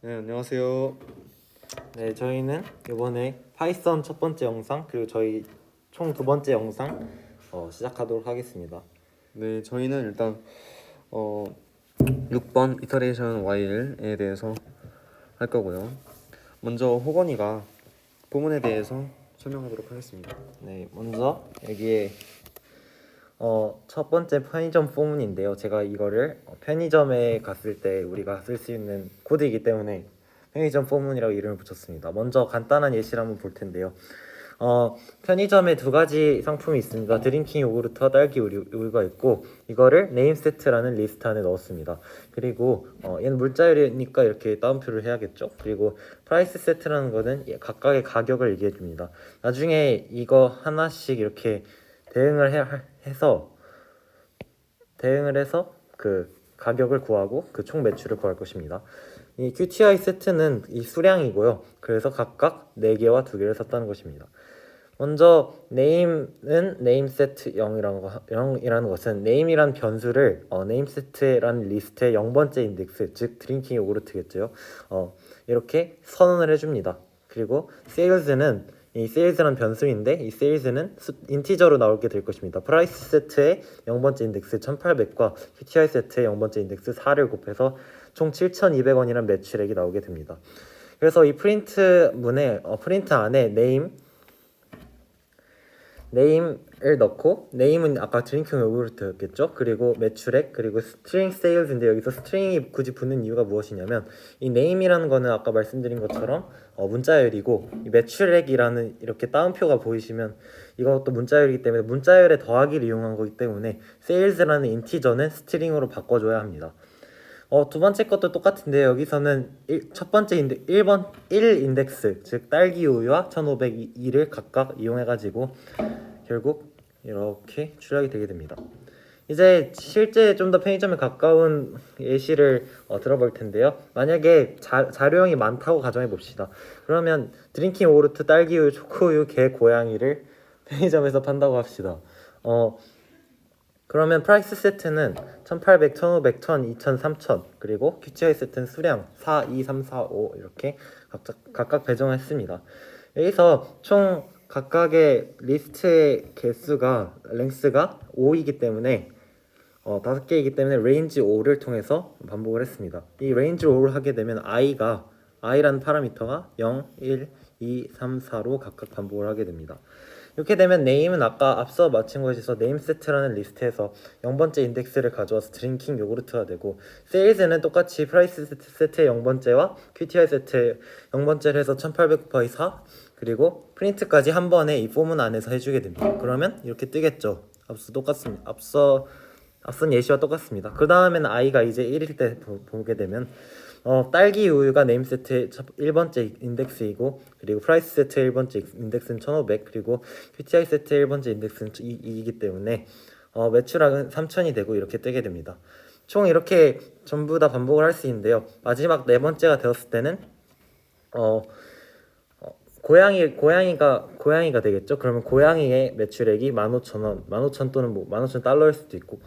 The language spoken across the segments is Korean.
네, 안녕하세요. 네, 저희는 이번에 파이썬 첫 번째 영상 그리고 저희 총 두 번째 영상 시작하도록 하겠습니다. 네, 저희는 일단 6번 이터레이션 while에 대해서 할 거고요. 먼저 호건이가 부문에 대해서 설명하도록 하겠습니다. 네, 먼저 여기에 첫 번째 편의점 포문인데요. 제가 이거를 편의점에 갔을 때 우리가 쓸 수 있는 코드이기 때문에 편의점 포문이라고 이름을 붙였습니다. 먼저 간단한 예시를 한번 볼 텐데요. 편의점에 두 가지 상품이 있습니다. 드링킹 요구르트와 딸기 우유가 있고 이거를 네임 세트라는 리스트 안에 넣었습니다. 그리고 얘는 물자열이니까 이렇게 따옴표를 해야겠죠. 그리고 프라이스 세트라는 거는 각각의 가격을 얘기해 줍니다. 나중에 이거 하나씩 이렇게 해서 그 가격을 구하고 그 총 매출을 구할 것입니다. 이 QTI 세트는 이 수량이고요. 그래서 각각 4개와 2개를 샀다는 것입니다. 먼저 name은 nameset 0이라는 것은 name이란 변수를 nameset라는 리스트의 0번째 인덱스, 즉 드링킹 요구르트겠죠. 이렇게 선언을 해줍니다. 그리고 sales는 이 sales라는 변수인데 이 sales는 인티저로 나오게 될 것입니다. 프라이스 세트의 0번째 인덱스 1800과 QTI 세트의 0번째 인덱스 4를 곱해서 총 7200원이라는 매출액이 나오게 됩니다. 그래서 이 프린트 안에 네임을 넣고 네임은 아까 드링킹 요구르트였겠죠. 그리고 매출액 그리고 스트링 세일즈인데 여기서 스트링이 굳이 붙는 이유가 무엇이냐면 이 네임이라는 거는 아까 말씀드린 것처럼 문자열이고 이 매출액이라는 이렇게 따옴표가 보이시면 이것도 문자열이기 때문에 문자열의 더하기를 이용한 거기 때문에 세일즈라는 인티저는 스트링으로 바꿔줘야 합니다. 두 번째 것도 똑같은데 여기서는 첫 번째 1 인덱스 즉 딸기 우유와 1502를 각각 이용해가지고 결국 이렇게 출력이 되게 됩니다. 이제 실제 좀 더 편의점에 가까운 예시를 들어볼 텐데요. 만약에 자료형이 많다고 가정해 봅시다. 그러면 드링킹 요구르트, 딸기우유, 초코우유, 개, 고양이를 편의점에서 판다고 합시다. 그러면 프라이스 세트는 1800, 1500, 1000, 2000, 3000 그리고 QTI 세트는 수량 4, 2, 3, 4, 5 이렇게 각각 배정했습니다. 여기서 총 각각의 리스트의 랭스가 5이기 때문에 5개이기 때문에 레인지 5를 통해서 반복을 했습니다. 이 레인지 5를 하게 되면 i라는 파라미터가 0, 1, 2, 3, 4로 각각 반복을 하게 됩니다. 이렇게 되면 name은 아까 앞서 마친 것에서 name set라는 리스트에서 0번째 인덱스를 가져와서 드링킹 요구르트가 되고 sales는 똑같이 price 세트의 0번째와 QTI 세트의 0번째를 해서 1800 곱하기 4 그리고 프린트까지 한 번에 이 포문 안에서 해주게 됩니다. 그러면 이렇게 뜨겠죠. 앞선 예시와 똑같습니다. 그 다음에는 i가 이제 1일 때 보게 되면 딸기 우유가 네임 세트의 1번째 인덱스이고 그리고 프라이스 세트의 1번째 인덱스는 1500 그리고 QTI 세트의 1번째 인덱스는 2이기 때문에 매출액은 3000이 되고 이렇게 뜨게 됩니다. 총 이렇게 전부 다 반복을 할 수 있는데요. 마지막 네 번째가 되었을 때는 고양이가 되겠죠. 그러면 고양이의 매출액이 15,000원, 15,000 또는 15,000달러일 수도 있고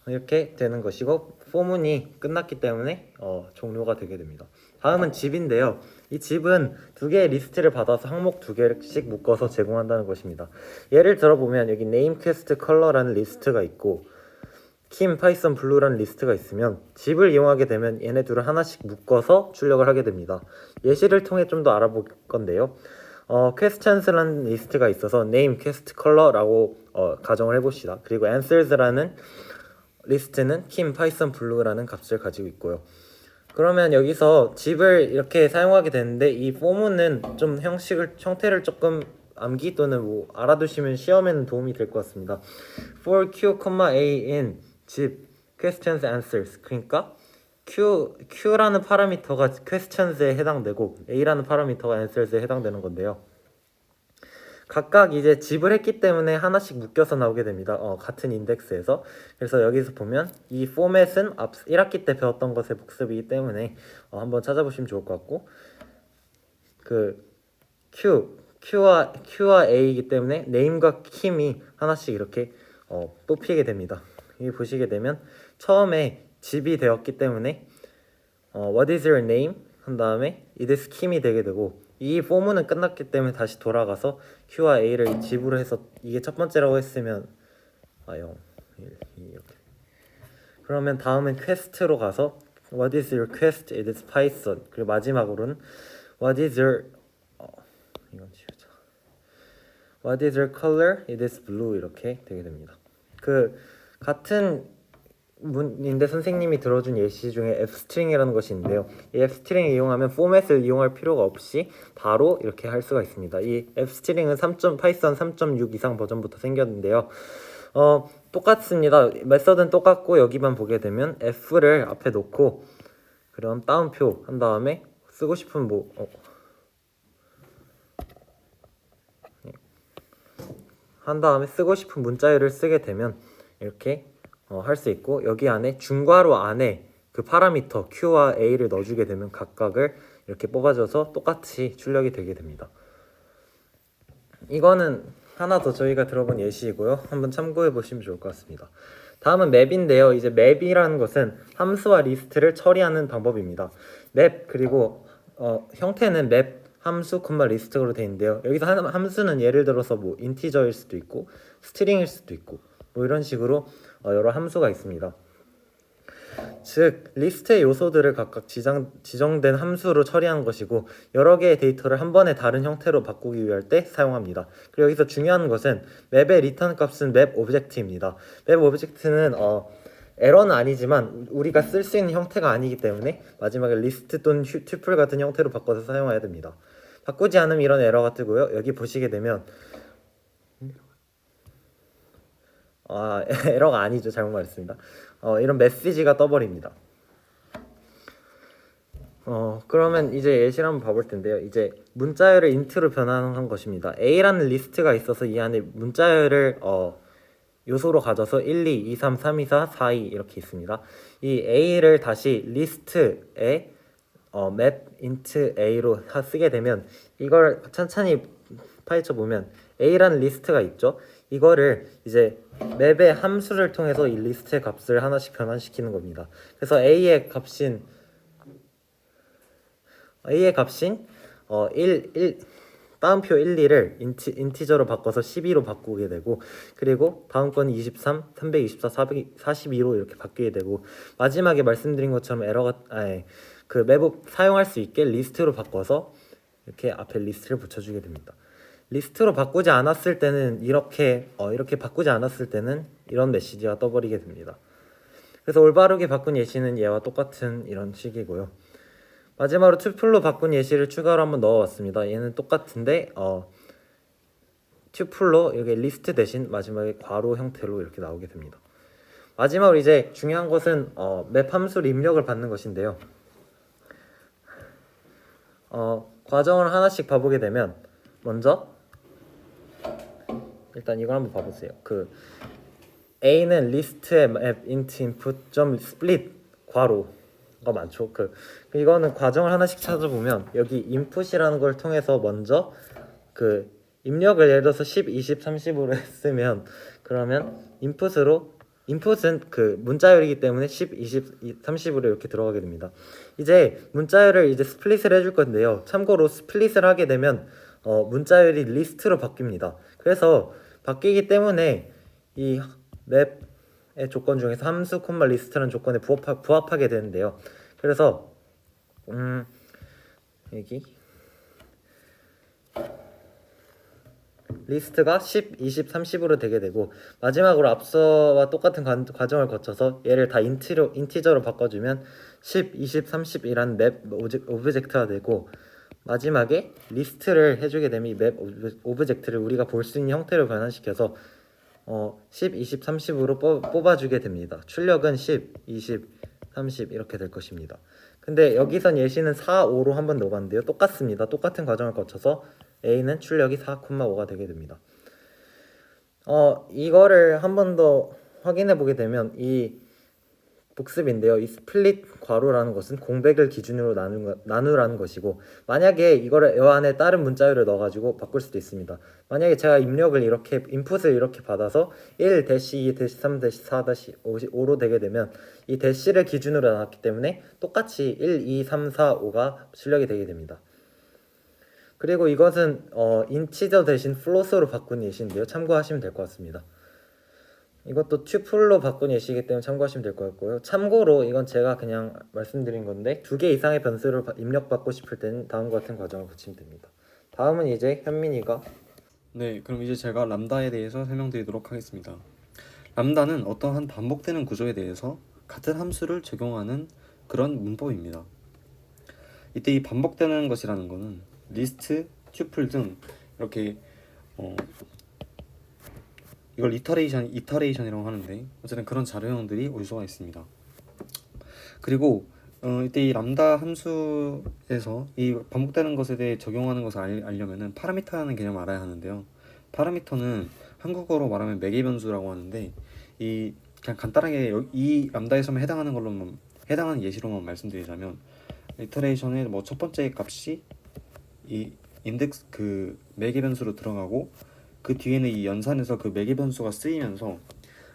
이렇게 되는 것이고 포문이 끝났기 때문에 종료가 되게 됩니다. 다음은 집인데요. 이 집은 두 개의 리스트를 받아서 항목 두 개씩 묶어서 제공한다는 것입니다. 예를 들어보면 여기 name quest color라는 리스트가 있고 킴 파이썬 블루라는 리스트가 있으면 집을 이용하게 되면 얘네 둘을 하나씩 묶어서 출력을 하게 됩니다. 예시를 통해 좀 더 알아볼 건데요. questions라는 리스트가 있어서 name quest color라고 가정을 해봅시다. 그리고 answers라는 리스트는 킴 파이썬 블루라는 값을 가지고 있고요. 그러면 여기서 집을 이렇게 사용하게 되는데 이 포문은 좀 형태를 조금 암기 또는 뭐 알아두시면 시험에는 도움이 될 것 같습니다. for q, a in 집 questions answers 그러니까 q라는 파라미터가 questions에 해당되고 a라는 파라미터가 answers에 해당되는 건데요. 각각 이제 집을 했기 때문에 하나씩 묶여서 나오게 됩니다. 같은 인덱스에서. 그래서 여기서 보면 이 포맷은 1학기 때 배웠던 것의 복습이기 때문에 한번 찾아보시면 좋을 것 같고 그 Q와 A이기 때문에 name과 kim이 하나씩 이렇게 뽑히게 됩니다. 여기 보시게 되면 처음에 집이 되었기 때문에 What is your name? 한 다음에 it is Kim이 되게 되고 이 포문은 끝났기 때문에 다시 돌아가서 Q와 A를 집으로 해서 이게 첫 번째라고 했으면 0, 1, 2 이렇게. 그러면 다음은 quest로 가서 What is your quest? It is Python. 그리고 마지막으로는 What is your 이건 지우자. What is your color? It is blue. 이렇게 되게 됩니다. 그 같은 문인데 선생님이 들어준 예시 중에 fstring이라는 것이 있는데요. 이 fstring을 이용하면 포맷을 이용할 필요가 없이 바로 이렇게 할 수가 있습니다. 이 fstring은 파이썬 3.6 이상 버전부터 생겼는데요. 똑같습니다. 메서드는 똑같고 여기만 보게 되면 f를 앞에 놓고 그럼 따옴표 한 다음에 쓰고 싶은 한 다음에 쓰고 싶은 문자열을 쓰게 되면 이렇게 할 수 있고 여기 안에 중괄호 안에 그 파라미터 Q와 A를 넣어주게 되면 각각을 이렇게 뽑아줘서 똑같이 출력이 되게 됩니다. 이거는 하나 더 저희가 들어본 예시이고요. 한번 참고해 보시면 좋을 것 같습니다. 다음은 맵인데요. 이제 맵이라는 것은 함수와 리스트를 처리하는 방법입니다. 맵 그리고 형태는 맵 함수, 리스트로 되어 있는데요. 여기서 함수는 예를 들어서 인티저일 수도 있고 스트링일 수도 있고 이런 식으로 여러 함수가 있습니다. 즉 리스트의 요소들을 각각 지정된 함수로 처리하는 것이고 여러 개의 데이터를 한 번에 다른 형태로 바꾸기 위할 때 사용합니다. 그리고 여기서 중요한 것은 맵의 리턴 값은 맵 오브젝트입니다. 맵 오브젝트는 에러는 아니지만 우리가 쓸 수 있는 형태가 아니기 때문에 마지막에 리스트 또는 튜플 같은 형태로 바꿔서 사용해야 됩니다. 바꾸지 않으면 이런 에러가 뜨고요. 여기 보시게 되면 에러가 아니죠. 잘못 말했습니다. 이런 메시지가 떠버립니다. 그러면 이제 예시를 한번 봐볼 텐데요. 이제 문자열을 인트로 변환한 것입니다. A라는 리스트가 있어서 이 안에 문자열을 요소로 가져서 1, 2, 2, 3, 3, 2, 4, 4, 2 이렇게 있습니다. 이 A를 다시 리스트에 map int A로 쓰게 되면 이걸 천천히 파헤쳐 보면 A라는 리스트가 있죠. 이거를 이제 맵의 함수를 통해서 이 리스트의 값을 하나씩 변환시키는 겁니다. 그래서 A의 값인 1 다음표 1, 2를 인티저로 바꿔서 12로 바꾸게 되고 그리고 다음 건 23, 324, 442로 이렇게 바뀌게 되고 마지막에 말씀드린 것처럼 그 맵을 사용할 수 있게 리스트로 바꿔서 이렇게 앞에 리스트를 붙여주게 됩니다. 리스트로 바꾸지 않았을 때는 이렇게 바꾸지 않았을 때는 이런 메시지가 떠버리게 됩니다. 그래서 올바르게 바꾼 예시는 얘와 똑같은 이런 식이고요. 마지막으로 튜플로 바꾼 예시를 추가로 한번 넣어봤습니다. 얘는 똑같은데 튜플로 이렇게 리스트 대신 마지막에 괄호 형태로 이렇게 나오게 됩니다. 마지막으로 이제 중요한 것은 맵 함수를 입력을 받는 것인데요. 과정을 하나씩 봐보게 되면 먼저 일단 이걸 한번 봐보세요. 그 A는 리스트의 map int input split 괄호가 많죠. 이거는 과정을 하나씩 찾아보면 여기 input이라는 걸 통해서 먼저 그 입력을 예를 들어서 10, 20, 30으로 했으면 그러면 input은 그 문자열이기 때문에 10, 20, 30으로 이렇게 들어가게 됩니다. 이제 문자열을 이제 스플릿을 해줄 건데요. 참고로 스플릿을 하게 되면 문자열이 리스트로 바뀝니다. 그래서 바뀌기 때문에 이 맵의 조건 중에서 함수, 리스트라는 조건에 부합하게 되는데요. 그래서 여기 리스트가 10, 20, 30으로 되게 되고 마지막으로 앞서와 똑같은 과정을 거쳐서 얘를 다 인티저로 바꿔주면 10, 20, 30이라는 맵 오브젝트가 되고 마지막에 리스트를 해주게 되면 이 맵 오브젝트를 우리가 볼 수 있는 형태로 변환시켜서 10, 20, 30으로 뽑아주게 됩니다. 출력은 10, 20, 30 이렇게 될 것입니다. 근데 여기선 예시는 4, 5로 한번 넣어봤는데요. 똑같습니다. 똑같은 과정을 거쳐서 A는 출력이 4,5가 되게 됩니다. 이거를 한 번 더 확인해 보게 되면 이 복습인데요. 이 스플릿 괄호라는 것은 공백을 기준으로 나누라는 것이고, 만약에 이거를 이 안에 다른 문자열을 넣어가지고 바꿀 수도 있습니다. 만약에 제가 입력을 이렇게 인풋을 이렇게 받아서 1 2 3 4 5로 되게 되면 이 대시를 기준으로 나왔기 때문에 똑같이 1 2 3 4 5가 출력이 되게 됩니다. 그리고 이것은 인치저 대신 플로스로 바꾼 예시인데요. 참고하시면 될 것 같습니다. 이것도 튜플로 바꾼 예시이기 때문에 참고하시면 될 것 같고요. 참고로 이건 제가 그냥 말씀드린 건데 2개 이상의 변수를 입력받고 싶을 때는 다음과 같은 과정을 거치면 됩니다. 다음은 이제 현민이가 네, 그럼 이제 제가 람다에 대해서 설명드리도록 하겠습니다. 람다는 어떠한 반복되는 구조에 대해서 같은 함수를 적용하는 그런 문법입니다. 이때 이 반복되는 것이라는 것은 리스트, 튜플 등 이렇게 이걸 이터레이션이라고 하는데 어쨌든 그런 자료형들이 올 수가 있습니다. 그리고 이때 이 람다 함수에서 이 반복되는 것에 대해 적용하는 것을 알려면은 파라미터라는 개념을 알아야 하는데요. 파라미터는 한국어로 말하면 매개 변수라고 하는데 이 그냥 간단하게 이 람다에서만 해당하는 예시로만 말씀드리자면 이터레이션의 뭐 첫 번째 값이 이 인덱스 그 매개 변수로 들어가고 그 뒤에는 이 연산에서 그 매개 변수가 쓰이면서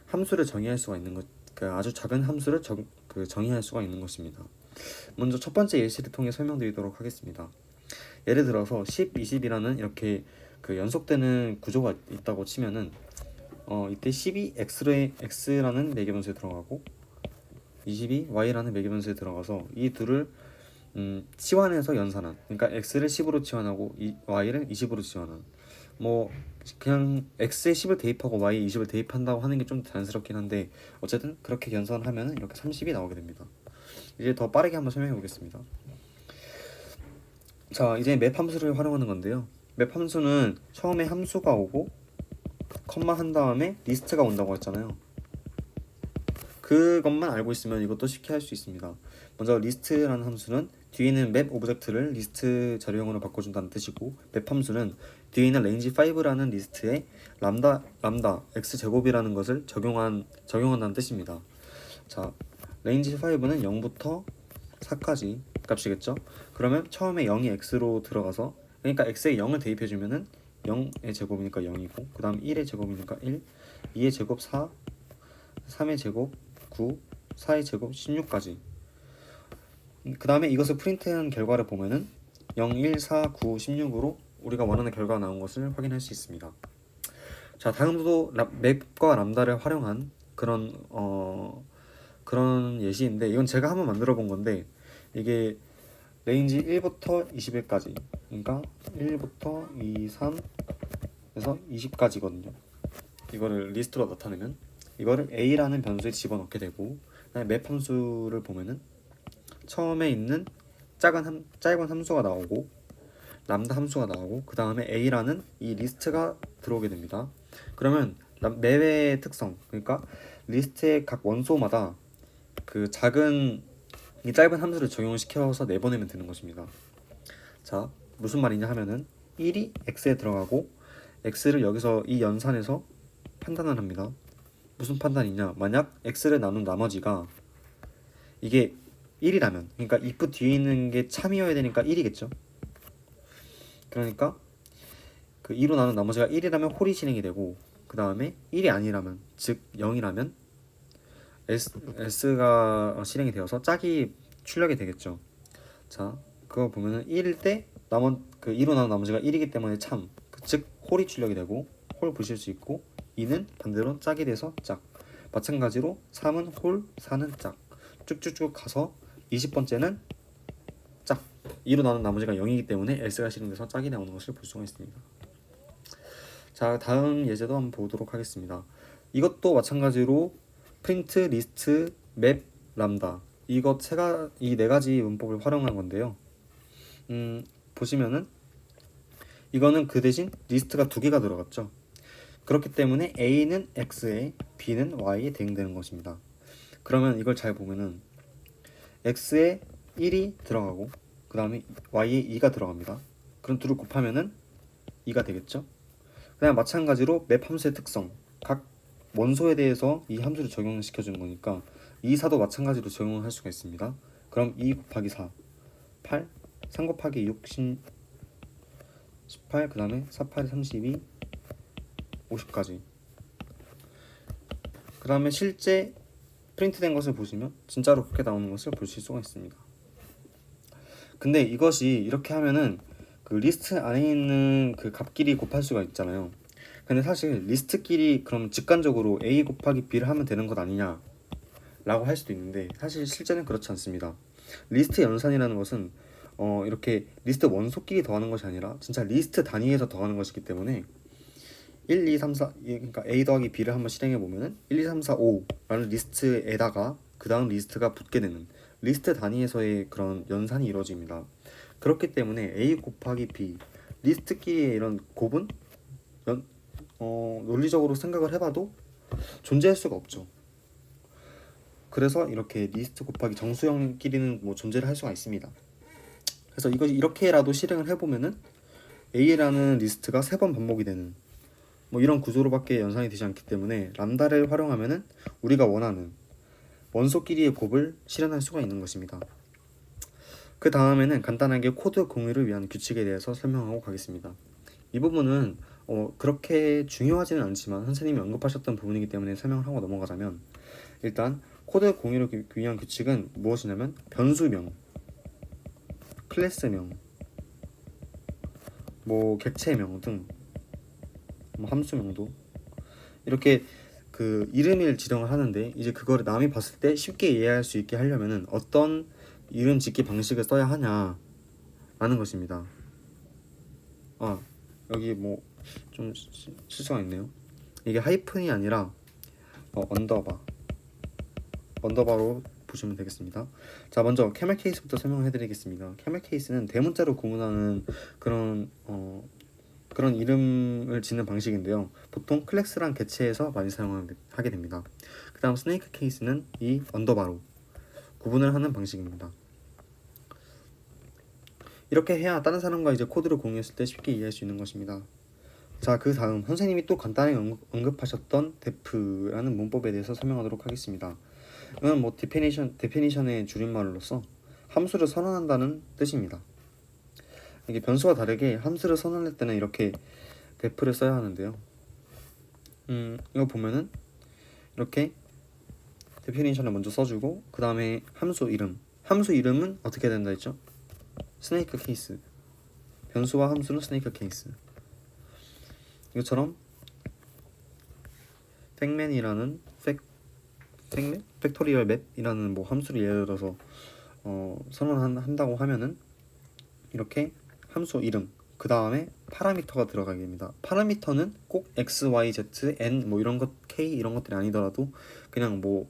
함수를 정의할 수가 있는 것, 그 아주 작은 함수를 정의할 수가 있는 것입니다. 먼저 첫 번째 예시를 통해 설명드리도록 하겠습니다. 예를 들어서 10, 20이라는 이렇게 그 연속되는 구조가 있다고 치면은 이때 10이 x라는 매개 변수에 들어가고 20이 y라는 매개 변수에 들어가서 이 둘을 치환해서 연산한, 그러니까 x를 10으로 치환하고 y를 20으로 치환한, 뭐 그냥 x에 10을 대입하고 y에 20을 대입한다고 하는 게 좀 자연스럽긴 한데 어쨌든 그렇게 연산하면 이렇게 30이 나오게 됩니다. 이제 더 빠르게 한번 설명해 보겠습니다. 자, 이제 맵 함수를 활용하는 건데요. 맵 함수는 처음에 함수가 오고 컴마 한 다음에 리스트가 온다고 했잖아요. 그것만 알고 있으면 이것도 쉽게 할 수 있습니다. 먼저 리스트라는 함수는 뒤에 있는 맵 오브젝트를 리스트 자료형으로 바꿔준다는 뜻이고, 맵 함수는 뒤에 있는 range5라는 리스트에 람다 x제곱이라는 것을 적용한다는 뜻입니다. 자, range5는 0부터 4까지 값이겠죠. 그러면 처음에 0이 x로 들어가서, 그러니까 x에 0을 대입해주면은 0의 제곱이니까 0이고, 그 다음 1의 제곱이니까 1, 2의 제곱 4, 3의 제곱 9, 4의 제곱 16까지. 그 다음에 이것을 프린트한 결과를 보면은 0, 1, 4, 9, 16으로 우리가 원하는 결과가 나온 것을 확인할 수 있습니다. 자, 다음도 맵과 람다를 활용한 그런 예시인데, 이건 제가 한번 만들어 본 건데, 이게 레인지 1부터 20일까지, 그러니까 1부터 2, 3에서 20까지거든요. 이거를 리스트로 나타내면 이거를 a라는 변수에 집어넣게 되고, 그다음에 맵 함수를 보면은 처음에 있는 짧은 함수가 나오고 람다 함수가 나오고 그 다음에 a라는 이 리스트가 들어오게 됩니다. 그러면 맵의 특성, 그러니까 리스트의 각 원소마다 그 작은 이 짧은 함수를 적용시켜서 내보내면 되는 것입니다. 자, 무슨 말이냐 하면은 1이 x에 들어가고 x를 여기서 이 연산에서 판단을 합니다. 무슨 판단이냐, 만약 x를 나눈 나머지가 이게 1이라면, 그러니까 if 뒤에 있는 게 참이어야 되니까 1이겠죠. 그러니까 그 2로 나눈 나머지가 1이라면 홀이 실행이 되고, 그 다음에 1이 아니라면, 즉 0이라면 s가 실행이 되어서 짝이 출력이 되겠죠. 자, 그거 보면은 1일 때 그 2로 나눈 나머지가 1이기 때문에 참, 즉 홀이 출력이 되고 홀 보실 수 있고, 2는 반대로 짝이 돼서 짝, 마찬가지로 3은 홀, 4는 짝, 쭉쭉쭉 가서 20번째는 짝, 2로 나눈 나머지가 0이기 때문에 s가 실행돼서 짝이 나오는 것을 볼 수가 있습니다. 자, 다음 예제도 한번 보도록 하겠습니다. 이것도 마찬가지로 프린트, 리스트, 맵, 람다, 이 네 가지 문법을 활용한 건데요. 보시면은 이거는 그 대신 리스트가 2개가 들어갔죠. 그렇기 때문에 a는 x에 b는 y에 대응되는 것입니다. 그러면 이걸 잘 보면은 x에 1이 들어가고 그 다음에 y에 2가 들어갑니다. 그럼 둘을 곱하면은 2가 되겠죠. 그다음 마찬가지로 맵 함수의 특성, 각 원소에 대해서 이 함수를 적용시켜 주는 거니까 이 4도 마찬가지로 적용을 할 수가 있습니다. 그럼 2 곱하기 4 8 3 곱하기 6 18 그 다음에 4, 8이 32 50까지. 그 다음에 실제 프린트된 것을 보시면 진짜로 그렇게 나오는 것을 보실 수가 있습니다. 근데 이것이 이렇게 하면은 그 리스트 안에 있는 그 값끼리 곱할 수가 있잖아요. 근데 사실 리스트끼리 그럼 직관적으로 a 곱하기 b를 하면 되는 것 아니냐 라고 할 수도 있는데, 사실 실제는 그렇지 않습니다. 리스트 연산이라는 것은 이렇게 리스트 원소끼리 더하는 것이 아니라 진짜 리스트 단위에서 더하는 것이기 때문에 1, 2, 3, 4 그러니까 a 더하기 b를 한번 실행해 보면은 1, 2, 3, 4, 5라는 리스트에다가 그 다음 리스트가 붙게 되는 리스트 단위에서의 그런 연산이 이루어집니다. 그렇기 때문에 a 곱하기 b 리스트끼리의 이런 곱은 논리적으로 생각을 해봐도 존재할 수가 없죠. 그래서 이렇게 리스트 곱하기 정수형끼리는 뭐 존재를 할 수가 있습니다. 그래서 이거 이렇게라도 실행을 해보면은 a라는 리스트가 3번 반복이 되는 뭐 이런 구조로밖에 연산이 되지 않기 때문에 람다를 활용하면은 우리가 원하는 원소끼리의 곱을 실현할 수가 있는 것입니다. 그 다음에는 간단하게 코드 공유를 위한 규칙에 대해서 설명하고 가겠습니다. 이 부분은 그렇게 중요하지는 않지만 선생님이 언급하셨던 부분이기 때문에 설명을 하고 넘어가자면, 일단 코드 공유를 위한 규칙은 무엇이냐면 변수명, 클래스명, 뭐 객체명 등 뭐 함수명도 이렇게 그 이름을 지정을 하는데, 이제 그거를 남이 봤을 때 쉽게 이해할 수 있게 하려면은 어떤 이름 짓기 방식을 써야 하냐 라는 것입니다. 여기 뭐 좀 실수가 있네요. 이게 하이픈이 아니라 언더바로 보시면 되겠습니다. 자, 먼저 캐멜 케이스부터 설명해 드리겠습니다. 캐멜 케이스는 대문자로 구문하는 그런 이름을 짓는 방식인데요. 보통 클래스랑 객체에서 많이 사용하게 됩니다. 그 다음 스네이크 케이스는 이 언더바로 구분을 하는 방식입니다. 이렇게 해야 다른 사람과 이제 코드를 공유했을 때 쉽게 이해할 수 있는 것입니다. 자, 그 다음 선생님이 또 간단히 언급하셨던 def라는 문법에 대해서 설명하도록 하겠습니다. 이건 뭐 definition의 줄임말로서 함수를 선언한다는 뜻입니다. 이게 변수와 다르게 함수를 선언할 때는 이렇게 def를 써야 하는데요. 이거 보면은 이렇게 definition을 먼저 써주고 그 다음에 함수 이름은 어떻게 된다 했죠? 스네이크 케이스. 변수와 함수는 스네이크 케이스. 이것처럼 팩맨이라는 팩토리얼 맵이라는 뭐 함수를 예를 들어서 선언한다고 하면은 이렇게 함수 이름 그 다음에 파라미터가 들어가게 됩니다. 파라미터는 꼭 x, y, z, n 뭐 이런 것 k 이런 것들이 아니더라도 그냥 뭐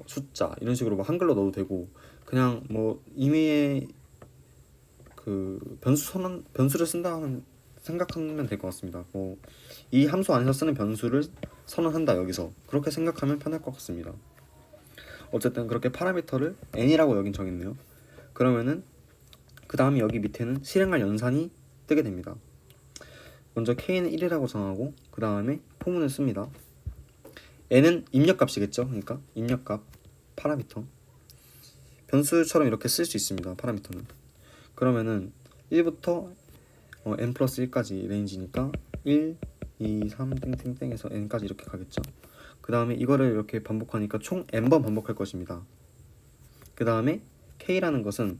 숫자 이런 식으로 뭐 한글로 넣어도 되고, 그냥 뭐 이미의 그 변수를 쓴다는 생각하면 될 것 같습니다. 뭐 이 함수 안에서 쓰는 변수를 선언한다, 여기서 그렇게 생각하면 편할 것 같습니다. 어쨌든 그렇게 파라미터를 n이라고 여긴 정했네요. 그러면은 그 다음에 여기 밑에는 실행할 연산이 뜨게 됩니다. 먼저 k는 1이라고 정하고 그 다음에 포문을 씁니다. n은 입력값이겠죠. 그러니까 입력값 파라미터, 변수처럼 이렇게 쓸 수 있습니다. 파라미터는. 그러면은 1부터 n 플러스 1까지 레인지니까 1, 2, 3 땡땡땡에서 n까지 이렇게 가겠죠. 그 다음에 이거를 이렇게 반복하니까 총 n번 반복할 것입니다. 그 다음에 k라는 것은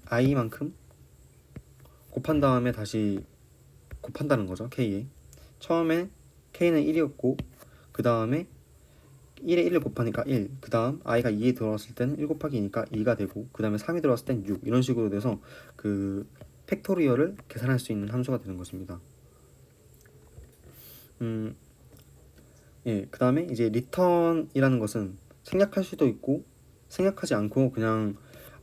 i만큼 곱한 다음에 다시 곱한다는 거죠. k에 처음에 k는 1이었고 그 다음에 1에 1을 곱하니까 1, 그 다음 i가 2에 들어왔을 때는 1 곱하기 2니까 2가 되고, 그 다음에 3이 들어왔을 땐 6, 이런 식으로 돼서 그 팩토리얼을 계산할 수 있는 함수가 되는 것입니다. 그 다음에 이제 return이라는 것은 생략할 수도 있고 생략하지 않고 그냥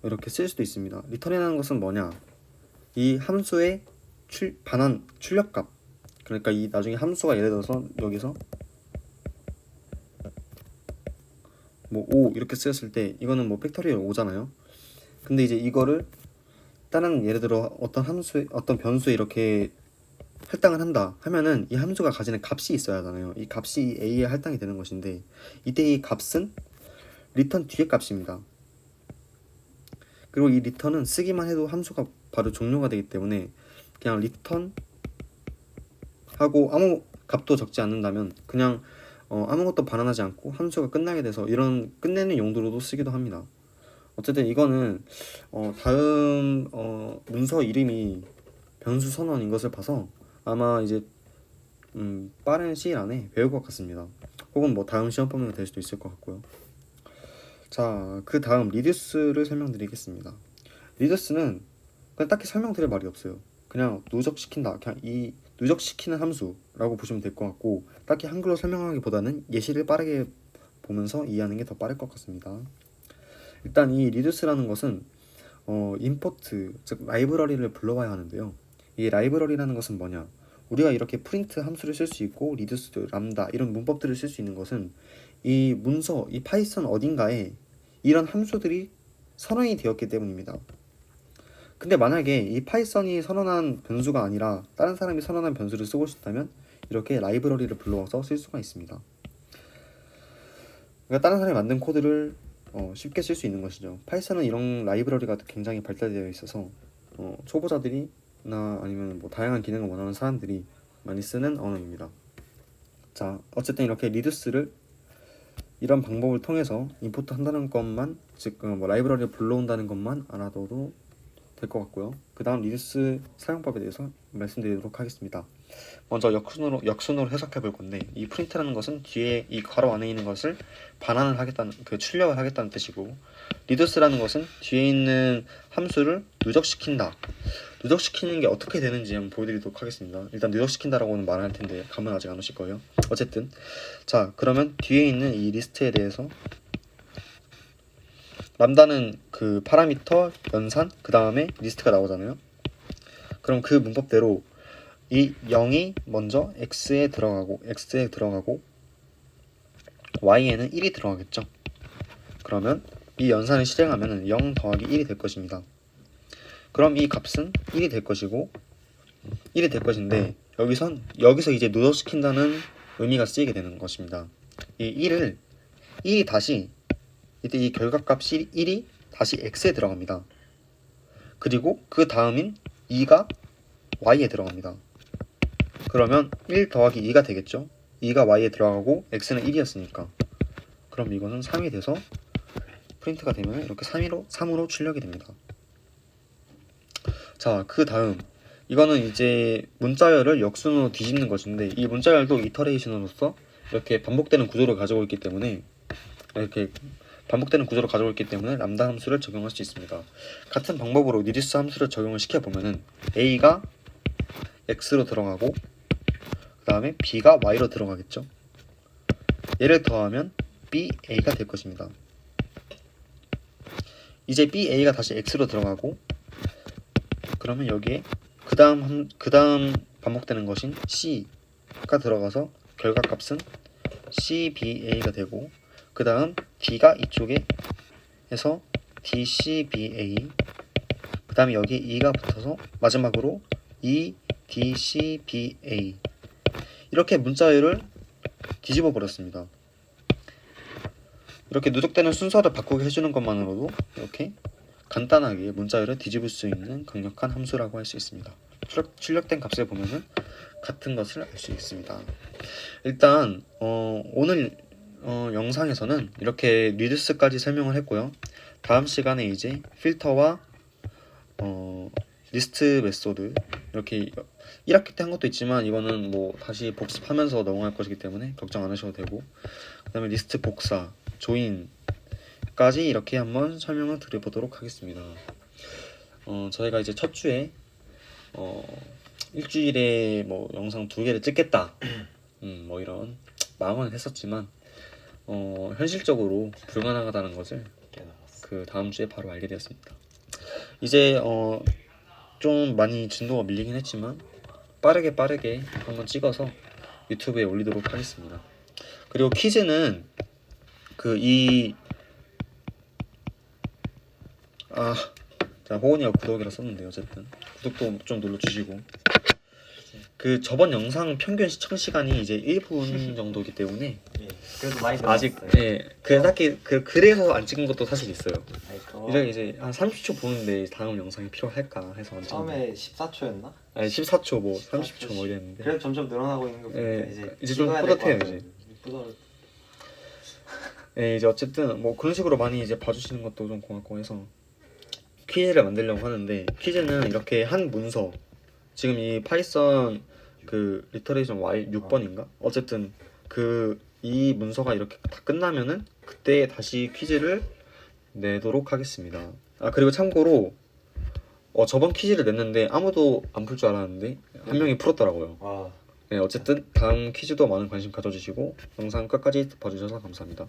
이렇게 쓸 수도 있습니다. return이라는 것은 뭐냐, 이 함수의 반환 출력값, 그러니까 이 나중에 함수가 예를 들어서 여기서 뭐 5 이렇게 쓰였을 때 이거는 뭐 팩토리얼 5잖아요. 근데 이제 이거를 다른 예를 들어 어떤 변수에 이렇게 할당을 한다 하면은 이 함수가 가지는 값이 있어야 하잖아요. 이 값이 a에 할당이 되는 것인데 이때 이 값은 리턴 뒤의 값입니다. 그리고 이 리턴은 쓰기만 해도 함수가 바로 종료가 되기 때문에 그냥 리턴 하고 아무 값도 적지 않는다면 그냥 아무것도 반환하지 않고 함수가 끝나게 돼서 이런 끝내는 용도로도 쓰기도 합니다. 어쨌든 이거는 다음 문서 이름이 변수 선언인 것을 봐서 아마 이제 빠른 시일 안에 배울 것 같습니다. 혹은 뭐 다음 시험 범위가 될 수도 있을 것 같고요. 자, 그 다음 리듀스를 설명드리겠습니다. 리듀스는 그냥 딱히 설명드릴 말이 없어요. 그냥 누적시킨다. 그냥 이 누적시키는 함수라고 보시면 될 것 같고 딱히 한글로 설명하기보다는 예시를 빠르게 보면서 이해하는 게 더 빠를 것 같습니다. 일단 이 리듀스라는 것은 임포트, 즉 라이브러리를 불러와야 하는데요. 이 라이브러리라는 것은 뭐냐? 우리가 이렇게 프린트 함수를 쓸 수 있고 리듀스, 람다 이런 문법들을 쓸 수 있는 것은 이 문서, 이 파이썬 어딘가에 이런 함수들이 선언이 되었기 때문입니다. 근데 만약에 이 파이썬이 선언한 변수가 아니라 다른 사람이 선언한 변수를 쓰고 싶다면 이렇게 라이브러리를 불러와서 쓸 수가 있습니다. 그러니까 다른 사람이 만든 코드를 쉽게 쓸 수 있는 것이죠. 파이썬은 이런 라이브러리가 굉장히 발달되어 있어서 초보자들이나 아니면 뭐 다양한 기능을 원하는 사람들이 많이 쓰는 언어입니다. 자, 어쨌든 이렇게 리듀스를 이런 방법을 통해서 임포트 한다는 것만, 즉 뭐 라이브러리를 불러온다는 것만 알아둬도 될 것 같고요. 그 다음 리듀스 사용법에 대해서 말씀드리도록 하겠습니다. 먼저 역순으로 해석해 볼 건데 이 프린트라는 것은 뒤에 이 괄호 안에 있는 것을 반환을 하겠다는 출력을 하겠다는 뜻이고 리듀스라는 것은 뒤에 있는 함수를 누적시킨다. 누적시키는 게 어떻게 되는지 한번 보여드리도록 하겠습니다. 일단 누적시킨다라고는 말할 텐데 감은 아직 안 오실 거예요. 어쨌든 자, 그러면 뒤에 있는 이 리스트에 대해서 람다는 그 파라미터 연산 그 다음에 리스트가 나오잖아요. 그럼 그 문법대로 이 0이 먼저 x에 들어가고 y에는 1이 들어가겠죠. 그러면 이 연산을 실행하면 0 더하기 1이 될 것입니다. 그럼 이 값은 1이 될 것인데 여기서 이제 누적시킨다는 의미가 쓰이게 되는 것입니다. 이 1이 다시 이때 이 결과값 1이 다시 x에 들어갑니다. 그리고 그 다음인 2가 y에 들어갑니다. 그러면 1 더하기 2가 되겠죠. 2가 y에 들어가고 x는 1이었으니까 그럼 이거는 3이 돼서 프린트가 되면 이렇게 3으로 출력이 됩니다. 자, 그 다음 이거는 이제 문자열을 역순으로 뒤집는 것인데 이 문자열도 이터레이션으로서 이렇게 반복되는 구조를 가지고 있기 때문에 람다 함수를 적용할 수 있습니다. 같은 방법으로 리듀스 함수를 적용을 시켜보면은 a가 x로 들어가고 그 다음에 b가 y로 들어가겠죠. 얘를 더하면 ba가 될 것입니다. 이제 ba가 다시 x로 들어가고 그러면 여기에 그 다음 반복되는 것인 c가 들어가서 결과값은 cba가 되고 그 다음 d가 이쪽에 해서 dcba 그 다음에 여기 2가 붙어서 마지막으로 edcba 이렇게 문자열을 뒤집어 버렸습니다. 이렇게 누적되는 순서를 바꾸게 해주는 것만으로도 이렇게 간단하게 문자열을 뒤집을 수 있는 강력한 함수라고 할 수 있습니다. 출력된 값을 보면은 같은 것을 알 수 있습니다. 일단 오늘 영상에서는 이렇게 리듀스까지 설명을 했고요. 다음 시간에 이제 필터와 리스트 메소드 이렇게 1학기 때 한 것도 있지만 이거는 뭐 다시 복습하면서 넘어갈 것이기 때문에 걱정 안 하셔도 되고 그 다음에 리스트 복사, 조인까지 이렇게 한번 설명을 드려보도록 하겠습니다. 저희가 이제 첫 주에 일주일에 뭐 영상 2개를 찍겠다 뭐 이런 마음은 했었지만 현실적으로 불가능하다는 것을 그 다음 주에 바로 알게 되었습니다. 이제 좀 많이 진도가 밀리긴 했지만 빠르게 한번 찍어서 유튜브에 올리도록 하겠습니다. 그리고 퀴즈는 자, 호원이가 구독이라 썼는데 어쨌든 구독도 좀 눌러주시고 그 저번 영상 평균 시청 시간이 이제 1분 정도이기 때문에 예. 그래도 많이 아직 늘었어요. 그 딱히 그래서 안 찍은 것도 사실 있어요. 아니, 이제 한 30초 보는데 다음 영상이 필요할까 해서 안 찍은 거예요. 처음에 14초였나? 아니 14초 뭐 30초 뭐 이랬는데 그래도 점점 늘어나고 있는 거 보니까 예, 이제 좀 찍어야 될것 뿌듯해요, 같아요. 이제. 뿌듯. 이제 어쨌든 뭐 그런 식으로 많이 이제 봐주시는 것도 좀 고맙고 해서 퀴즈를 만들려고 하는데 퀴즈는 이렇게 한 문서 지금 이 파이썬 그 리터레이션 Y 6번인가 어쨌든 그 이 문서가 이렇게 다 끝나면은 그때 다시 퀴즈를 내도록 하겠습니다. 아 그리고 참고로 저번 퀴즈를 냈는데 아무도 안 풀 줄 알았는데 한 명이 풀었더라고요. 와. 어쨌든 다음 퀴즈도 많은 관심 가져주시고 영상 끝까지 봐주셔서 감사합니다.